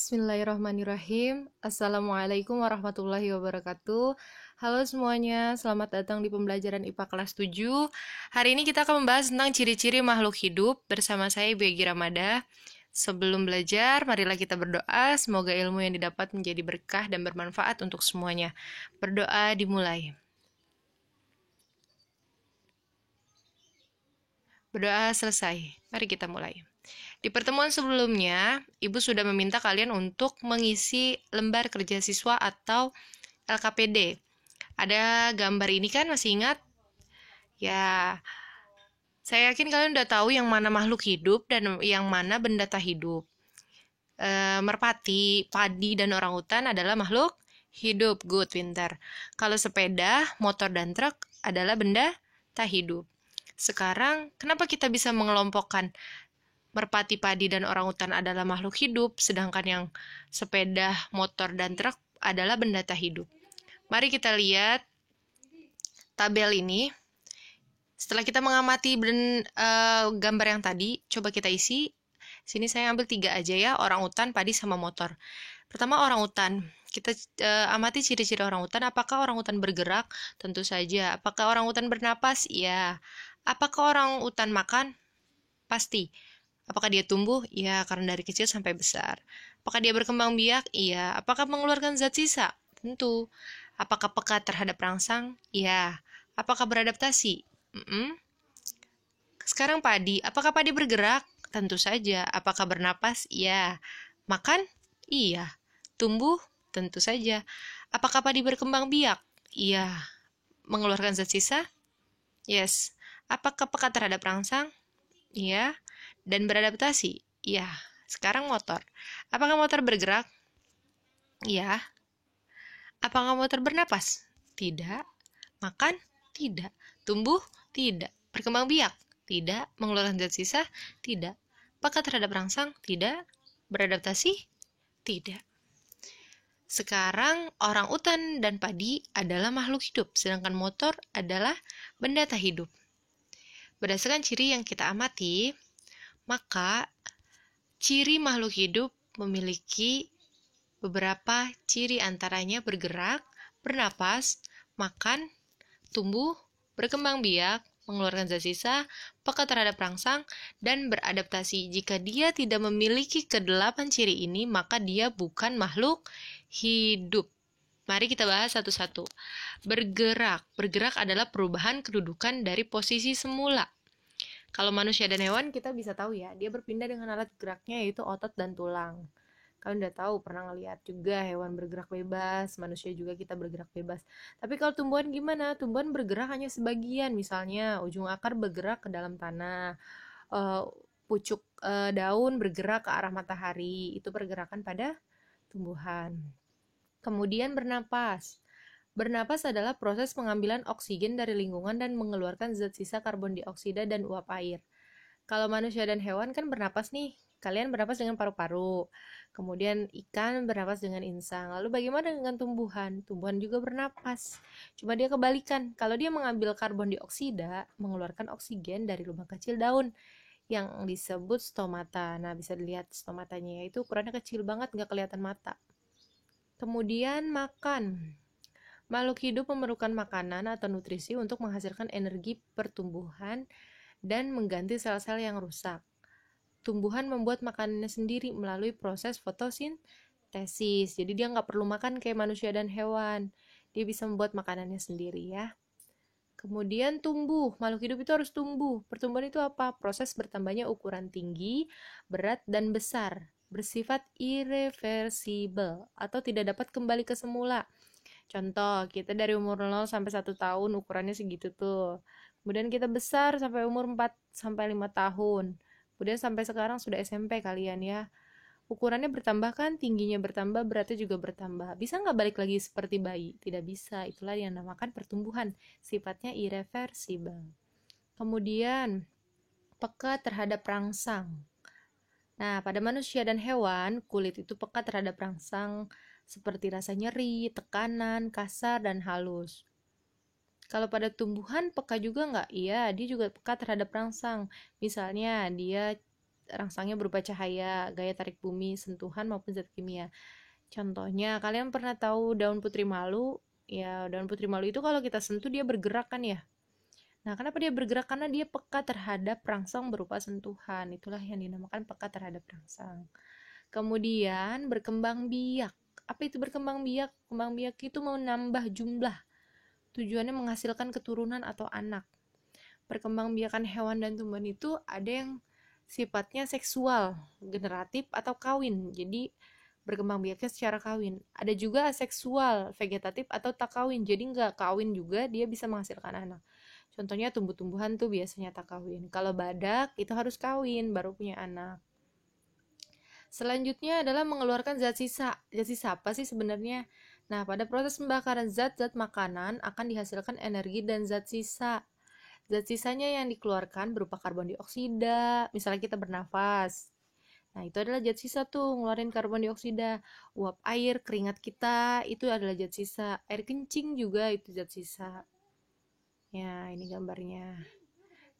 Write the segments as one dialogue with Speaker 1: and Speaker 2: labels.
Speaker 1: Bismillahirrahmanirrahim. Assalamualaikum warahmatullahi wabarakatuh. Halo semuanya, selamat datang di pembelajaran IPA kelas 7. Hari ini kita akan membahas tentang ciri-ciri makhluk hidup bersama saya Ibu Egy Ramada. Sebelum belajar, marilah kita berdoa. Semoga ilmu yang didapat menjadi berkah dan bermanfaat untuk semuanya. Berdoa dimulai. Berdoa selesai. Mari kita mulai. Di pertemuan sebelumnya, Ibu sudah meminta kalian untuk mengisi lembar kerja siswa atau LKPD. Ada gambar ini kan, masih ingat? Ya, saya yakin kalian udah tahu yang mana makhluk hidup dan yang mana benda tak hidup. Merpati, padi, dan orangutan adalah makhluk hidup. Good, pintar. Kalau sepeda, motor, dan truk adalah benda tak hidup. Sekarang, kenapa kita bisa mengelompokkan merpati, padi, dan orangutan adalah makhluk hidup, sedangkan yang sepeda, motor, dan truk adalah benda tak hidup? Mari kita lihat tabel ini. Setelah kita mengamati gambar yang tadi, coba kita isi. Sini saya ambil 3 aja ya, orangutan, padi, sama motor. Pertama, orangutan. Kita amati ciri-ciri orangutan. Apakah orangutan bergerak? Tentu saja. Apakah orangutan bernapas? Iya. Apakah orangutan makan? Pasti. Apakah dia tumbuh? Iya, karena dari kecil sampai besar. Apakah dia berkembang biak? Iya. Apakah mengeluarkan zat sisa? Tentu. Apakah peka terhadap rangsang? Iya. Apakah beradaptasi? Sekarang padi. Apakah padi bergerak? Tentu saja. Apakah bernapas? Iya. Makan? Iya. Tumbuh? Tentu saja. Apakah padi berkembang biak? Iya. Mengeluarkan zat sisa? Yes. Apakah peka terhadap rangsang? Iya. Dan beradaptasi? Iya. Sekarang motor. Apakah motor bergerak? Iya. Apakah motor bernapas? Tidak. Makan? Tidak. Tumbuh? Tidak. Berkembang biak? Tidak. Mengeluarkan zat sisa? Tidak. Peka terhadap rangsang? Tidak. Beradaptasi? Tidak. Sekarang orang utan dan padi adalah makhluk hidup, sedangkan motor adalah benda tak hidup. Berdasarkan ciri yang kita amati, maka ciri makhluk hidup memiliki beberapa ciri, antaranya bergerak, bernapas, makan, tumbuh, berkembang biak, mengeluarkan zat sisa, peka terhadap rangsang, dan beradaptasi. Jika dia tidak memiliki kedelapan ciri ini, maka dia bukan makhluk hidup. Mari kita bahas satu-satu. Bergerak. Bergerak adalah perubahan kedudukan dari posisi semula. Kalau manusia dan hewan kita bisa tahu ya, dia berpindah dengan alat geraknya yaitu otot dan tulang. Kalian udah tahu, pernah ngeliat juga hewan bergerak bebas, manusia juga kita bergerak bebas. Tapi kalau tumbuhan gimana? Tumbuhan bergerak hanya sebagian, misalnya ujung akar bergerak ke dalam tanah, pucuk daun bergerak ke arah matahari, itu pergerakan pada tumbuhan. Kemudian bernapas. Bernapas adalah proses pengambilan oksigen dari lingkungan dan mengeluarkan zat sisa karbon dioksida dan uap air. Kalau manusia dan hewan kan bernapas nih, kalian bernapas dengan paru-paru. Kemudian ikan bernapas dengan insang. Lalu bagaimana dengan tumbuhan? Tumbuhan juga bernapas. Cuma dia kebalikan. Kalau dia mengambil karbon dioksida, mengeluarkan oksigen dari lubang kecil daun yang disebut stomata. Nah, bisa dilihat stomatanya, yaitu ukurannya kecil banget, nggak kelihatan mata. Kemudian makan. Makhluk hidup memerlukan makanan atau nutrisi untuk menghasilkan energi pertumbuhan dan mengganti sel-sel yang rusak. Tumbuhan membuat makanannya sendiri melalui proses fotosintesis. Jadi dia nggak perlu makan kayak manusia dan hewan. Dia bisa membuat makanannya sendiri ya. Kemudian tumbuh. Makhluk hidup itu harus tumbuh. Pertumbuhan itu apa? Proses bertambahnya ukuran tinggi, berat, dan besar. Bersifat irreversibel atau tidak dapat kembali ke semula. Contoh, kita dari umur 0 sampai 1 tahun ukurannya segitu tuh. Kemudian kita besar sampai umur 4 sampai 5 tahun. Kemudian sampai sekarang sudah SMP kalian ya. Ukurannya bertambah kan, tingginya bertambah, beratnya juga bertambah. Bisa nggak balik lagi seperti bayi? Tidak bisa. Itulah yang dinamakan pertumbuhan. Sifatnya irreversibel. Kemudian, peka terhadap rangsang. Nah, pada manusia dan hewan, kulit itu peka terhadap rangsang seperti rasa nyeri, tekanan, kasar, dan halus. Kalau pada tumbuhan peka juga nggak? Iya, dia juga peka terhadap rangsang. Misalnya dia rangsangnya berupa cahaya, gaya tarik bumi, sentuhan maupun zat kimia. Contohnya, kalian pernah tahu daun putri malu? Ya, daun putri malu itu kalau kita sentuh dia bergerak kan ya. Nah, kenapa dia bergerak? Karena dia peka terhadap rangsang berupa sentuhan. Itulah yang dinamakan peka terhadap rangsang. Kemudian berkembang biak. Apa itu berkembang biak? Kembang biak itu menambah jumlah. Tujuannya menghasilkan keturunan atau anak. Perkembangbiakan hewan dan tumbuhan itu ada yang sifatnya seksual, generatif atau kawin. Jadi berkembang biaknya secara kawin. Ada juga aseksual, vegetatif atau tak kawin. Jadi nggak kawin juga dia bisa menghasilkan anak. Contohnya tumbuh-tumbuhan tuh biasanya tak kawin. Kalau badak itu harus kawin baru punya anak. Selanjutnya adalah mengeluarkan zat sisa. Zat sisa apa sih sebenarnya? Nah, pada proses pembakaran zat-zat makanan akan dihasilkan energi dan zat sisa. Zat sisanya yang dikeluarkan berupa karbon dioksida, misalnya kita bernafas. Nah, itu adalah zat sisa tuh, ngeluarin karbon dioksida. Uap air, keringat kita, itu adalah zat sisa. Air kencing juga itu zat sisa. Ya, ini gambarnya.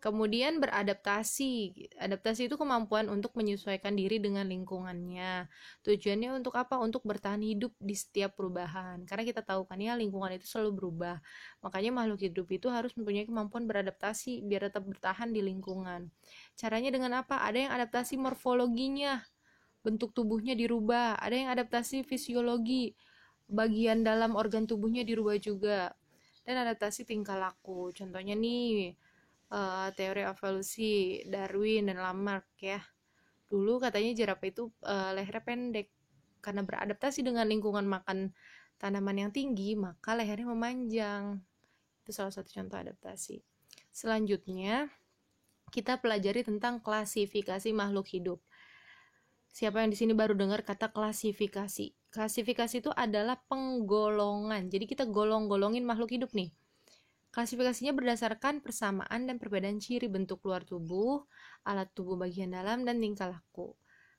Speaker 1: Kemudian beradaptasi. Adaptasi itu kemampuan untuk menyesuaikan diri dengan lingkungannya. Tujuannya untuk apa? Untuk bertahan hidup di setiap perubahan. Karena kita tahu kan ya, lingkungan itu selalu berubah. Makanya makhluk hidup itu harus mempunyai kemampuan beradaptasi biar tetap bertahan di lingkungan. Caranya dengan apa? Ada yang adaptasi morfologinya, bentuk tubuhnya dirubah. Ada yang adaptasi fisiologi, bagian dalam organ tubuhnya dirubah juga. Dan adaptasi tingkah laku. Contohnya nih, teori evolusi Darwin dan Lamarck ya. Dulu katanya jerapah itu lehernya pendek. Karena beradaptasi dengan lingkungan makan tanaman yang tinggi, maka lehernya memanjang. Itu salah satu contoh adaptasi. Selanjutnya, kita pelajari tentang klasifikasi makhluk hidup. Siapa yang di sini baru dengar kata klasifikasi? Klasifikasi itu adalah penggolongan. Jadi kita golong-golongin makhluk hidup nih. Klasifikasinya berdasarkan persamaan dan perbedaan ciri bentuk luar tubuh, alat tubuh bagian dalam, dan tingkah laku.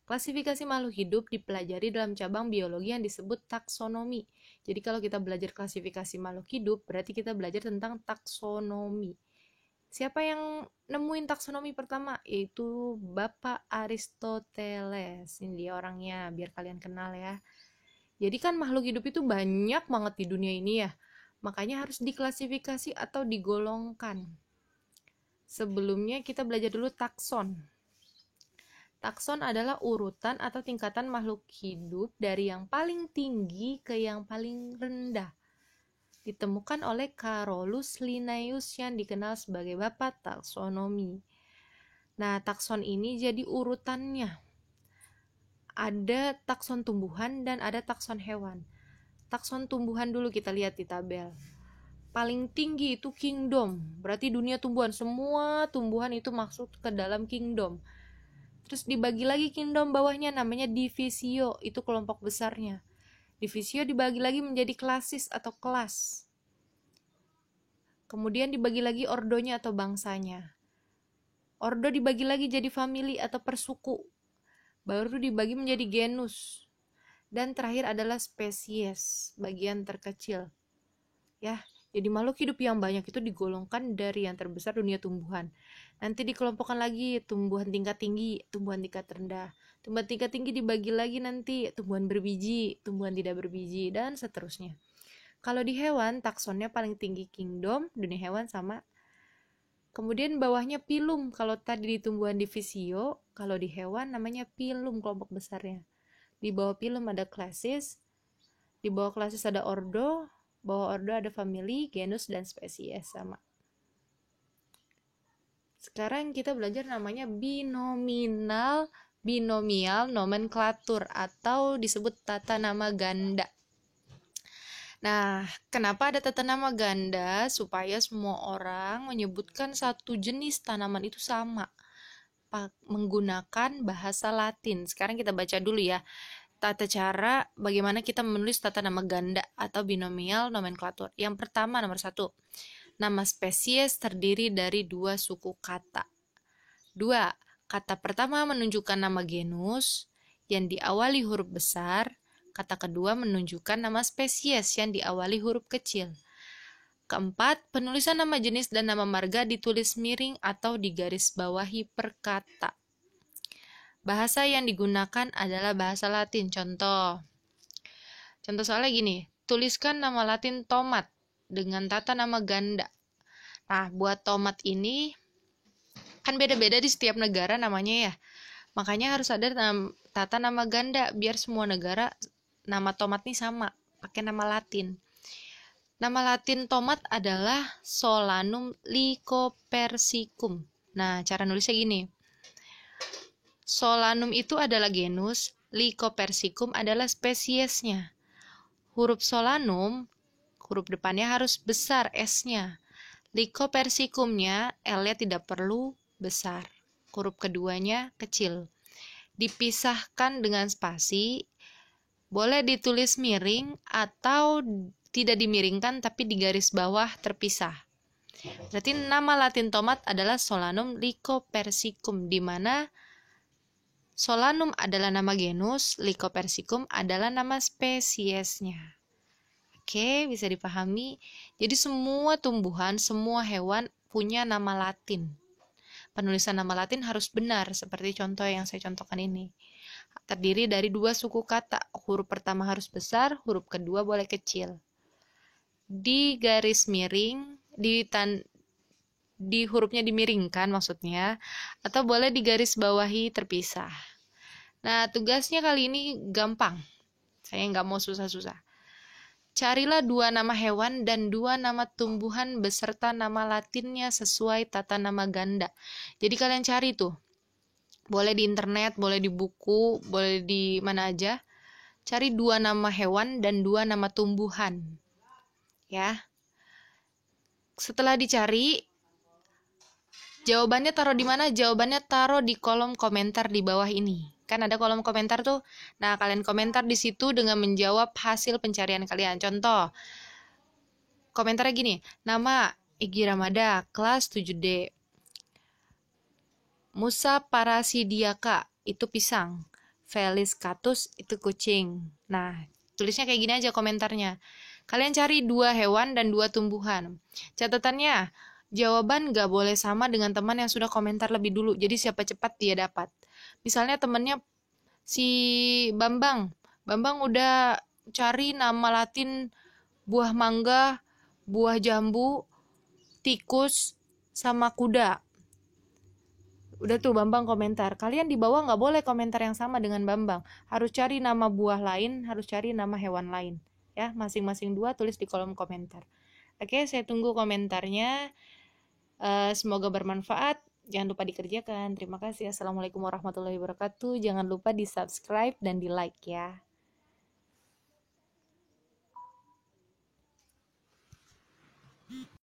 Speaker 1: Klasifikasi makhluk hidup dipelajari dalam cabang biologi yang disebut taksonomi. Jadi kalau kita belajar klasifikasi makhluk hidup, berarti kita belajar tentang taksonomi. Siapa yang nemuin taksonomi pertama? Yaitu Bapak Aristoteles. Ini dia orangnya, biar kalian kenal ya. Jadi kan makhluk hidup itu banyak banget di dunia ini ya. Makanya harus diklasifikasi atau digolongkan. Sebelumnya kita belajar dulu takson. Takson adalah urutan atau tingkatan makhluk hidup dari yang paling tinggi ke yang paling rendah. Ditemukan oleh Carolus Linnaeus yang dikenal sebagai Bapak Taksonomi. Nah, takson ini jadi urutannya. Ada takson tumbuhan dan ada takson hewan. Takson tumbuhan dulu kita lihat di tabel. Paling tinggi itu kingdom, berarti dunia tumbuhan. Semua tumbuhan itu masuk ke dalam kingdom. Terus dibagi lagi kingdom bawahnya namanya divisio, itu kelompok besarnya. Divisio dibagi lagi menjadi klasis atau kelas. Kemudian dibagi lagi ordonya atau bangsanya. Ordo dibagi lagi jadi family atau persuku. Baru dibagi menjadi genus. Dan terakhir adalah spesies, bagian terkecil. Ya, jadi makhluk hidup yang banyak itu digolongkan dari yang terbesar dunia tumbuhan. Nanti dikelompokkan lagi tumbuhan tingkat tinggi, tumbuhan tingkat rendah. Tumbuhan tingkat tinggi dibagi lagi nanti tumbuhan berbiji, tumbuhan tidak berbiji, dan seterusnya. Kalau di hewan, taksonnya paling tinggi kingdom, dunia hewan sama. Kemudian bawahnya pilum, kalau tadi di tumbuhan divisio, kalau di hewan namanya pilum kelompok besarnya. Di bawah pilum ada klasis, di bawah klasis ada ordo, bawah ordo ada family, genus, dan spesies sama. Sekarang kita belajar namanya binomial nomenklatur atau disebut tata nama ganda. Nah, kenapa ada tata nama ganda? Supaya semua orang menyebutkan satu jenis tanaman itu sama menggunakan bahasa Latin. Sekarang kita baca dulu ya. Tata cara bagaimana kita menulis tata nama ganda atau binomial nomenklatur. Yang pertama, nomor 1. Nama spesies terdiri dari 2 suku kata. 2. Kata pertama menunjukkan nama genus yang diawali huruf besar. Kata kedua menunjukkan nama spesies yang diawali huruf kecil. Keempat, penulisan nama jenis dan nama marga ditulis miring atau digarisbawahi per kata. Bahasa yang digunakan adalah bahasa Latin. Contoh soalnya gini, tuliskan nama Latin tomat dengan tata nama ganda. Nah, buat tomat ini kan beda-beda di setiap negara namanya ya. Makanya harus ada tata nama ganda biar semua negara nama tomat ini sama, pakai nama Latin. Nama Latin tomat adalah Solanum lycopersicum. Nah, cara nulisnya gini. Solanum itu adalah genus, Lycopersicum adalah spesiesnya. Huruf Solanum, huruf depannya harus besar S-nya. Lycopersicumnya, L-nya tidak perlu besar. Huruf keduanya kecil. Dipisahkan dengan spasi, boleh ditulis miring atau tidak dimiringkan tapi di garis bawah terpisah. Berarti nama Latin tomat adalah Solanum lycopersicum, di mana Solanum adalah nama genus, Lycopersicum adalah nama spesiesnya. Oke, bisa dipahami. Jadi semua tumbuhan, semua hewan punya nama Latin. Penulisan nama Latin harus benar, seperti contoh yang saya contohkan ini. Terdiri dari 2 suku kata. Huruf pertama harus besar, huruf kedua boleh kecil. Di garis miring, di hurufnya dimiringkan maksudnya, atau boleh di garis bawahi terpisah. Nah, tugasnya kali ini gampang. Saya nggak mau susah-susah. Carilah 2 nama hewan dan 2 nama tumbuhan beserta nama Latinnya sesuai tata nama ganda. Jadi kalian cari tuh. Boleh di internet, boleh di buku, boleh di mana aja. Cari 2 nama hewan dan 2 nama tumbuhan. Ya. Setelah dicari, jawabannya taruh di mana? Jawabannya taruh di kolom komentar di bawah ini. Kan ada kolom komentar tuh. Nah, kalian komentar di situ dengan menjawab hasil pencarian kalian. Contoh, komentarnya gini, nama Igi Ramada, kelas 7D. Musa parasidiaka, itu pisang. Felis catus, itu kucing. Nah, tulisnya kayak gini aja komentarnya. Kalian cari 2 hewan dan 2 tumbuhan. Catatannya, jawaban gak boleh sama dengan teman yang sudah komentar lebih dulu. Jadi siapa cepat dia dapat. Misalnya temennya si Bambang. Bambang udah cari nama Latin buah mangga, buah jambu, tikus, sama kuda. Udah tuh Bambang komentar. Kalian di bawah gak boleh komentar yang sama dengan Bambang. Harus cari nama buah lain, harus cari nama hewan lain. Ya, masing-masing 2 tulis di kolom komentar. Oke, saya tunggu komentarnya. Semoga bermanfaat. Jangan lupa dikerjakan. Terima kasih. Assalamualaikum warahmatullahi wabarakatuh. Jangan lupa di subscribe dan di like ya.